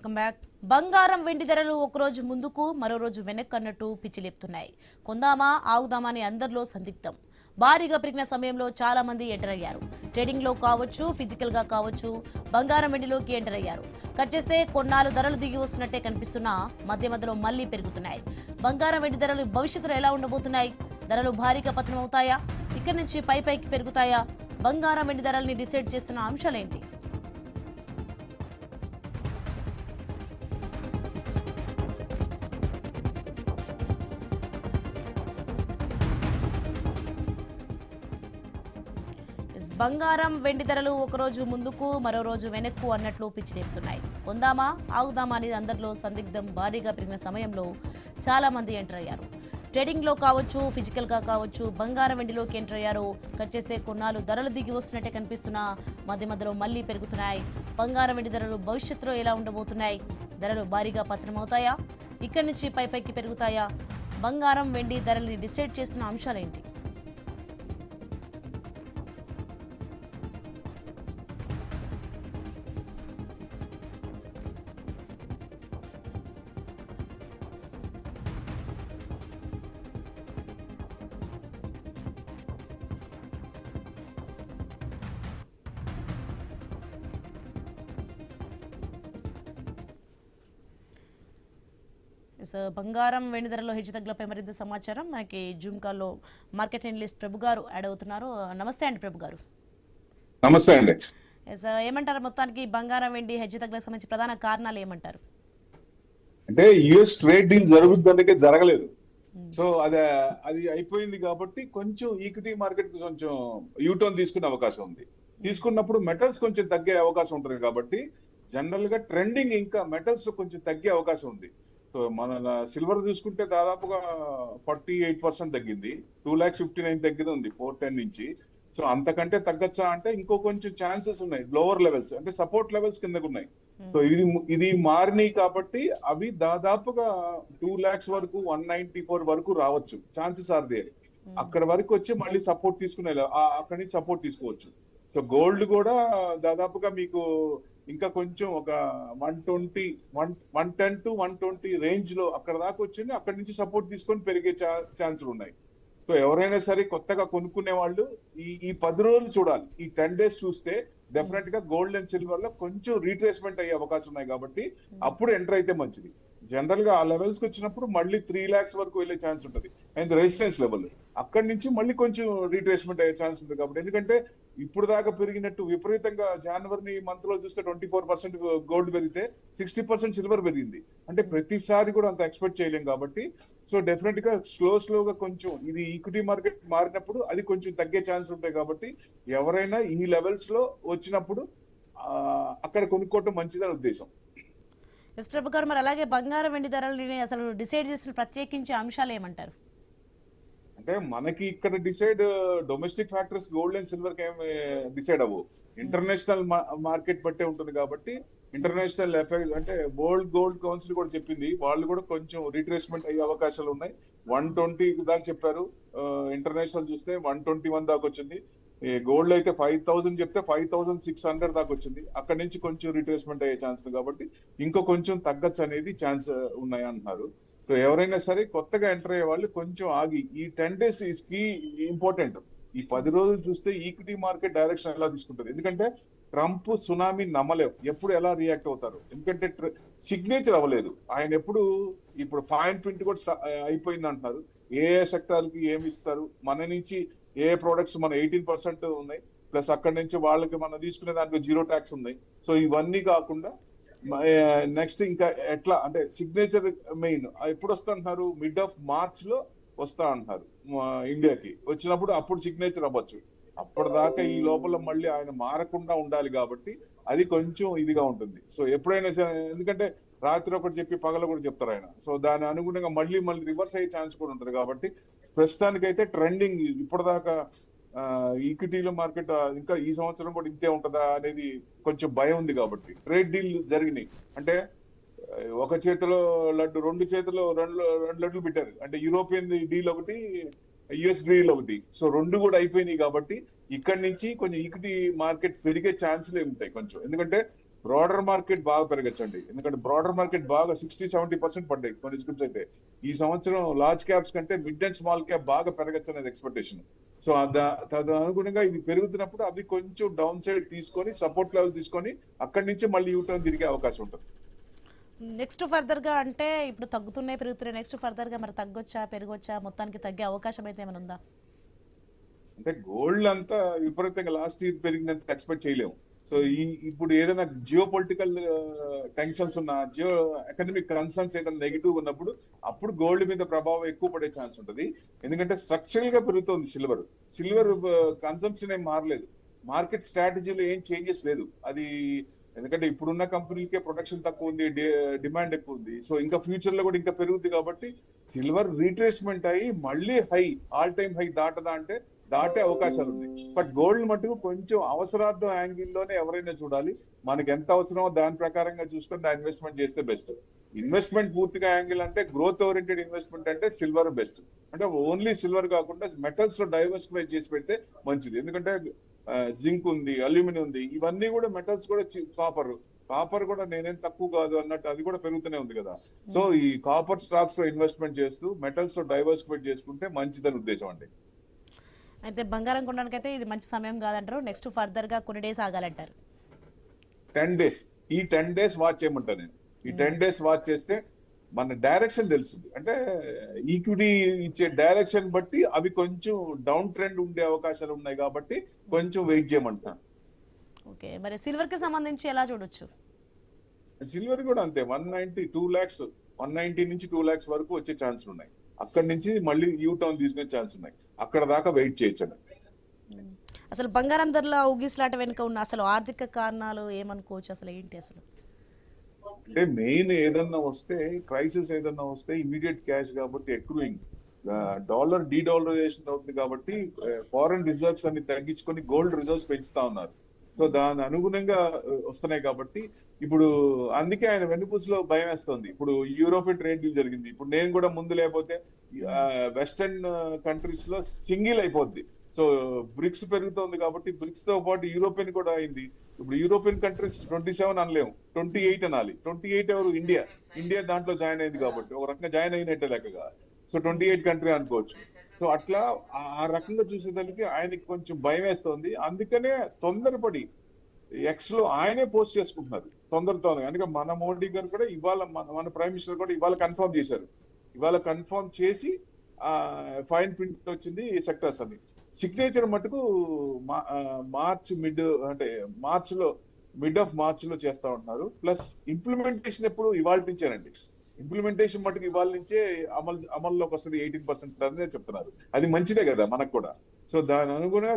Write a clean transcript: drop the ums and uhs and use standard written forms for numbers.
Welcome back. బంగారం వెండి ధరలు ఒకరోజు ముందుకు మరో రోజు వెనక్కి అన్నట్టు పిచ్చిలేపుతున్నాయి. కొందామా ఆగుదామా అని అందరిలో సందిగ్ధం. భారీగా పెరిగిన సమయంలో చాలా మంది ఎంటర్ అయ్యారు. ట్రేడింగ్ లో కావచ్చు, ఫిజికల్ గా కావచ్చు, బంగారం వెండిలోకి ఎంటర్ అయ్యారు. కట్ చేస్తే కొన్నాళ్ళు ధరలు దిగి వస్తున్నట్టే కనిపిస్తున్నా మధ్య మధ్యలో మళ్లీ పెరుగుతున్నాయి. బంగారం వెండి ధరలు భవిష్యత్తులో ఎలా ఉండబోతున్నాయి? ధరలు భారీగా పతనం అవుతాయా? ఇక్కడి నుంచి పైకి పెరుగుతాయా? బంగారం వెండి ధరల్ని డిసైడ్ చేస్తున్న అంశాలేంటి? బంగారం వెండి ధరలు ఒకరోజు ముందుకు మరో రోజు వెనక్కు అన్నట్లు పిచ్చిలేపుతున్నాయి. కొందామా ఆగుదామా అనేది అందరిలో సందిగ్ధం. భారీగా పెరిగిన సమయంలో చాలా మంది ఎంటర్ అయ్యారు. ట్రేడింగ్ లో కావచ్చు, ఫిజికల్ గా కావచ్చు, బంగారం వెండిలోకి ఎంటర్ అయ్యారు. కట్ చేస్తే కొన్నాళ్ళు ధరలు దిగి వస్తున్నట్టే కనిపిస్తున్నా మధ్య మధ్యలో మళ్లీ పెరుగుతున్నాయి. బంగారం వెండి ధరలు భవిష్యత్తులో ఎలా ఉండబోతున్నాయి? ధరలు భారీగా పతనమవుతాయా? ఇక్కడి నుంచి పైకి పెరుగుతాయా? బంగారం వెండి ధరల్ని డిసైడ్ చేస్తున్న అంశాలేంటి? బంగారం వెండి ధరలో హెచ్చుతగ్గులపై మరింత సమాచారం మనకి జూమ్ కాల్లో మార్కెట్ అనలిస్ట్ ప్రభు గారు యాడ్ అవుతున్నారు. నమస్తే అండి ప్రభు గారు. నమస్తే అండి. ఏమంటారు, మొత్తానికి బంగారం వెండి హెచ్చుతగ్గులకు సంబంధించి ప్రధాన కారణాలు ఏమంటారు? అంటే యుఎస్ ట్రేడ్ డీల్ జరుగుతుందకే జరగలేదు. సో అది అయిపోయింది కాబట్టి కొంచెం ఈక్విటీ మార్కెట్ కొంచెం యూటర్న్ తీసుకునే అవకాశం ఉంది. తీసుకున్నప్పుడు మెటల్స్ కొంచెం తగ్గే అవకాశం ఉంటుంది కాబట్టి జనరల్ గా ట్రెండింగ్ ఇంకా మెటల్స్ కొంచెం తగ్గే అవకాశం ఉంది. సో మన సిల్వర్ చూసుకుంటే దాదాపుగా 48% తగ్గింది. 2,59,000 దగ్గర ఉంది 410 నుంచి. సో అంతకంటే తగ్గచ్చా అంటే ఇంకో కొంచెం ఛాన్సెస్ ఉన్నాయి. లోవర్ లెవెల్స్ అంటే సపోర్ట్ లెవెల్స్ కిందకు ఉన్నాయి. సో ఇది మారినాయి కాబట్టి అవి దాదాపుగా 2 lakhs వరకు 194 వరకు రావచ్చు. Chances are there. అక్కడ వరకు వచ్చి మళ్ళీ సపోర్ట్ తీసుకునే అక్కడి నుంచి సపోర్ట్ తీసుకోవచ్చు. సో గోల్డ్ కూడా దాదాపుగా మీకు ఇంకా కొంచెం ఒక 110 to 120 రేంజ్ లో అక్కడ దాకా వచ్చింది. అక్కడి నుంచి సపోర్ట్ తీసుకొని పెరిగే ఛాన్సులు ఉన్నాయి. సో ఎవరైనా సరే కొత్తగా కొనుక్కునే వాళ్ళు ఈ 10 రోజులు చూడాలి. ఈ 10 days చూస్తే డెఫినెట్ గా గోల్డ్ అండ్ సిల్వర్ లో కొంచెం రీట్రేస్మెంట్ అయ్యే అవకాశం ఉన్నాయి కాబట్టి అప్పుడు ఎంటర్ అయితే మంచిది. జనరల్ గా ఆ లెవెల్స్ కి వచ్చినప్పుడు మళ్ళీ 3 lakhs వరకు వెళ్ళే ఛాన్స్ ఉంటుంది. అండ్ రెసిస్టెన్స్ లెవెల్ అక్కడి నుంచి మళ్ళీ కొంచెం రీట్రేస్మెంట్ అయ్యే ఛాన్స్ ఉంటుంది కాబట్టి ఎందుకంటే ఇప్పుడు దాకా పెరిగినట్టు విపరీతంగా జనవరి మంత్ లో చూస్తే 24% గోల్డ్ పెరిగితే 60% సిల్వర్ పెరిగింది. అంటే ప్రతిసారి కూడా అంత ఎక్స్పెక్ట్ చేయలేం కాబట్టి సో డెఫినెట్ గా స్లోగా కొంచెం ఇది ఈక్విటీ మార్కెట్ మారినప్పుడు అది కొంచెం తగ్గే ఛాన్స్ ఉంటాయి కాబట్టి ఎవరైనా ఈ లెవెల్స్ లో వచ్చినప్పుడు అక్కడ కొనుక్కోవటం మంచిదని ఉద్దేశం. ప్రభు గారు, మరి అలాగే బంగారం వెండి ధరలని అసలు డిసైడ్ చేసిన ప్రత్యేకించే అంశాలు ఏమంటారు? అంటే మనకి ఇక్కడ decide domestic factors gold and silver కి ఏమి డిసైడ్ అవ్వవు. ఇంటర్నేషనల్ మార్కెట్ బట్టే ఉంటుంది కాబట్టి ఇంటర్నేషనల్ ఎఫెక్ట్ అంటే గోల్డ్ కౌన్సిల్ కూడా చెప్పింది వాళ్ళు కూడా కొంచెం రీట్రేస్మెంట్ అయ్యే అవకాశాలు ఉన్నాయి. 120 దాకా చెప్పారు. ఇంటర్నేషనల్ చూస్తే 121 దాకా వచ్చింది. గోల్డ్ అయితే 5,000 చెప్తే 5,600 దాకా వచ్చింది. అక్కడి నుంచి కొంచెం రీట్రేస్మెంట్ అయ్యే ఛాన్స్ కాబట్టి ఇంకో కొంచెం తగ్గచ్చు అనేది ఛాన్స్ ఉన్నాయి అంటున్నారు. సో ఎవరైనా సరే కొత్తగా ఎంటర్ అయ్యే వాళ్ళు కొంచెం ఆగి ఈ 10 days ఈస్ కీ ఇంపార్టెంట్. ఈ 10 రోజులు చూస్తే ఈక్విటీ మార్కెట్ డైరెక్షన్ ఎలా తీసుకుంటుంది. ఎందుకంటే ట్రంప్ సునామీ నమ్మలేవు, ఎప్పుడు ఎలా రియాక్ట్ అవుతారు. ఎందుకంటే సిగ్నేచర్ అవ్వలేదు ఆయన. ఇప్పుడు ఫైన్ ప్రింట్ కూడా అయిపోయింది అంటున్నారు. ఏ సెక్టార్ కి ఏమి ఇస్తారు, మన నుంచి ఏ ప్రొడక్ట్స్ మన 18% ఉన్నాయి, ప్లస్ అక్కడి నుంచి వాళ్ళకి మనం తీసుకునే దానికి 0 tax ఉన్నాయి. సో ఇవన్నీ కాకుండా నెక్స్ట్ ఇంకా ఎట్లా అంటే సిగ్నేచర్ మెయిన్ ఎప్పుడు వస్తా అంటున్నారు, మిడ్ ఆఫ్ మార్చ్ లో వస్తా అంటున్నారు ఇండియాకి. వచ్చినప్పుడు అప్పుడు సిగ్నేచర్ అవ్వచ్చు. అప్పటిదాకా ఈ లోపల మళ్ళీ ఆయన మారకుండా ఉండాలి కాబట్టి అది కొంచెం ఇదిగా ఉంటుంది. సో ఎప్పుడైనా ఎందుకంటే రాత్రి ఒకటి చెప్పి పగల కూడా చెప్తారు ఆయన. సో దాని అనుగుణంగా మళ్ళీ రివర్స్ అయ్యే ఛాన్స్ కూడా ఉంటుంది కాబట్టి ప్రస్తుతానికైతే ట్రెండింగ్ ఇప్పటిదాకా ఈక్విటీల మార్కెట్ ఇంకా ఈ సంవత్సరం కూడా ఇంతే ఉంటుందా అనేది కొంచెం భయం ఉంది కాబట్టి ట్రేడ్ డీల్ జరిగినాయి. అంటే ఒక చేతిలో లడ్డు, రెండు చేతిలో రెండు లడ్డులు పెట్టారు. అంటే యూరోపియన్ డీల్ ఒకటి, యుఎస్ డీల్ ఒకటి. సో రెండు కూడా అయిపోయినాయి కాబట్టి ఇక్కడి నుంచి కొంచెం ఈక్విటీ మార్కెట్ పెరిగే ఛాన్స్లే ఉంటాయి కొంచెం. ఎందుకంటే బ్రాడర్ మార్కెట్ బాగా పెరగచ్చండి. ఎందుకంటే బ్రాడర్ మార్కెట్ బాగా 60-70% పడ్డాయి కొన్ని స్క్రిప్ట్స్ అయితే. ఈ సంవత్సరం లార్జ్ క్యాప్స్ కంటే మిడ్ అండ్ స్మాల్ క్యాప్ బాగా పెరగచ్చు అనేది ఎక్స్పెక్టేషన్. సో తదనుగుణంగా ఇది పెరుగుతున్నప్పుడు అవి కొంచెం డౌన్ సైడ్ తీసుకొని సపోర్ట్ లెవెల్ తీసుకొని అక్కడి నుంచి మళ్ళీ యూటర్న్ తిరిగే అవకాశం ఉంటుంది. నెక్స్ట్ ఫర్దర్గా అంటే ఇప్పుడు తగ్గుతున్నాయి పెరుగుతున్నాయి, నెక్స్ట్ ఫర్దర్గా మరి తగ్గొచ్చా పెరగొచ్చా, మొత్తానికి తగ్గే అవకాశం అయితే ఏమైనా ఉందా? అంటే గోల్డ్ అంతా విపరీతంగా లాస్ట్ ఇయర్ పెరిగినంత ఎక్స్పెక్ట్ చేయలేము. సో ఇప్పుడు ఏదైనా జియో పొలిటికల్ టెన్షన్స్ ఉన్న, జియో ఎకనామిక్ కన్సర్న్స్ ఏదైనా నెగిటివ్ ఉన్నప్పుడు అప్పుడు గోల్డ్ మీద ప్రభావం ఎక్కువ పడే ఛాన్స్ ఉంటుంది. ఎందుకంటే స్ట్రక్చరల్ గా పెరుగుతోంది సిల్వర్. సిల్వర్ కన్సంప్షన్ ఏం మారలేదు, మార్కెట్ స్ట్రాటజీలో ఏం చేంజెస్ లేదు. అది ఎందుకంటే ఇప్పుడున్న కంపెనీలకే ప్రొడక్షన్ తక్కువ ఉంది, డిమాండ్ ఎక్కువ ఉంది. సో ఇంకా ఫ్యూచర్ లో కూడా ఇంకా పెరుగుద్ది కాబట్టి సిల్వర్ రీట్రేస్మెంట్ అయ్యి మళ్ళీ హై, ఆల్ టైమ్ హై దాటదా అంటే దాటే అవకాశాలు ఉన్నాయి. బట్ గోల్డ్ మటుకు కొంచెం అవసరార్థం యాంగిల్లోనే ఎవరైనా చూడాలి. మనకి ఎంత అవసరమో దాని ప్రకారంగా చూసుకొని దాని ఇన్వెస్ట్మెంట్ చేస్తే బెస్ట్. ఇన్వెస్ట్మెంట్ పూర్తిగా యాంగిల్ అంటే గ్రోత్ ఓరియంటెడ్ ఇన్వెస్ట్మెంట్ అంటే సిల్వర్ బెస్ట్. అంటే ఓన్లీ సిల్వర్ కాకుండా మెటల్స్ లో డైవర్సిఫై చేసి పెడితే మంచిది. ఎందుకంటే జింక్ ఉంది, అల్యూమినియం ఉంది, ఇవన్నీ కూడా మెటల్స్ కూడా కాపర్ కూడా నేనేం తక్కువ కాదు అన్నట్టు అది కూడా పెరుగుతూనే ఉంది కదా. సో ఈ కాపర్ స్టాక్స్ లో ఇన్వెస్ట్మెంట్ చేస్తూ మెటల్స్ లో డైవర్సిఫై చేసుకుంటే మంచిదని ఉద్దేశం అండి. అయితే బంగారం కొనడానికి అయితే ఇది మంచి సమయం కాదంటారు, నెక్స్ట్ ఫర్దర్ గా కొన్ని డేస్ ఆగాలంటారు. 10 days, ఈ 10 days వాచ్ చేయమంటా నేను. ఈ 10 days వాచ్ చేస్తే మన డైరెక్షన్ తెలుస్తుంది. అంటే ఈక్విటీ ఇచ్చే డైరెక్షన్ బట్టి అవి కొంచెం డౌన్ ట్రెండ్ ఉండే అవకాశాలు ఉన్నాయి కాబట్టి కొంచెం వెయిట్ చేయమంటాను. ఓకే, మరి సిల్వర్ కి సంబంధించి ఎలా చూడొచ్చు? సిల్వర్ కూడా అంతే, 190 lakhs 190 నుంచి 2 lakhs వరకు వచ్చే ఛాన్సులు ఉన్నాయి. అక్కడి నుంచి మళ్ళీ యూ టర్న్ తీసుకునే ఛాన్స్ ఉన్నాయి. అక్కడ దాకా వెయిట్ చేయొచ్చు. అసలు బంగారం ధరల ఊగిసలాట వెనుక ఉన్న అసలు ఆర్థిక కారణాలు ఏమనుకోవచ్చు, అసలు ఏంటి అసలు? అంటే మెయిన్ ఏదన్నా వస్తే, క్రైసిస్ ఏదన్నా వస్తే ఇమీడియట్ క్యాష్ కాబట్టి ఎక్రూయింగ్ డాలర్ డీడాలరైజేషన్ అవుతుంది కాబట్టి ఫారెన్ రిజర్వ్స్ అన్ని తగ్గించుకొని గోల్డ్ రిజర్వ్స్ పెంచుతా ఉన్నారు. సో దాని అనుగుణంగా వస్తున్నాయి కాబట్టి ఇప్పుడు అందుకే ఆయన వెన్నుపూసలో భయం వేస్తుంది. ఇప్పుడు యూరోపియన్ ట్రేడ్ డీల్ జరిగింది, ఇప్పుడు నేను కూడా ముందు లేకపోతే వెస్టర్న్ కంట్రీస్ లో సింగిల్ అయిపోద్ది. సో బ్రిక్స్ పెరుగుతోంది కాబట్టి బ్రిక్స్ తో పాటు యూరోపియన్ కూడా అయింది. ఇప్పుడు యూరోపియన్ కంట్రీస్ 27 అనలేము, 28 అనాలి. 28 ఎవరు? ఇండియా దాంట్లో జాయిన్ అయింది కాబట్టి ఒక రకంగా జాయిన్ అయినట్టే లెక్కగా. సో 28 కంట్రీ అనుకోవచ్చు. సో అట్లా ఆ రకంగా చూసేదానికి ఆయనకి కొంచెం భయం వేస్తోంది. అందుకనే తొందరపడి ఎక్స్ లో ఆయనే పోస్ట్ చేసుకుంటున్నారు తొందరతో. అందుకే మన మోడీ గారు కూడా ఇవాళ, మన ప్రైమ్ మినిస్టర్ కూడా ఇవాళ కన్ఫర్మ్ చేశారు. ఇవాళ కన్ఫర్మ్ చేసి ఫైన్ ప్రింట్ వచ్చింది సెక్టర్స్ అని. సిగ్నేచర్ మటుకు మార్చ్ మిడ్ ఆఫ్ మార్చ్ లో చేస్తా ఉంటున్నారు. ప్లస్ ఇంప్లిమెంటేషన్ ఎప్పుడు ఇవాళ నుంచేనండి. ఇంప్లిమెంటేషన్ మటుకు ఇవాళ నుంచే అమల్లోకి వస్తుంది 18% అనేది చెప్తున్నారు. అది మంచిదే కదా మనకు కూడా. సో దాని అనుగుణంగా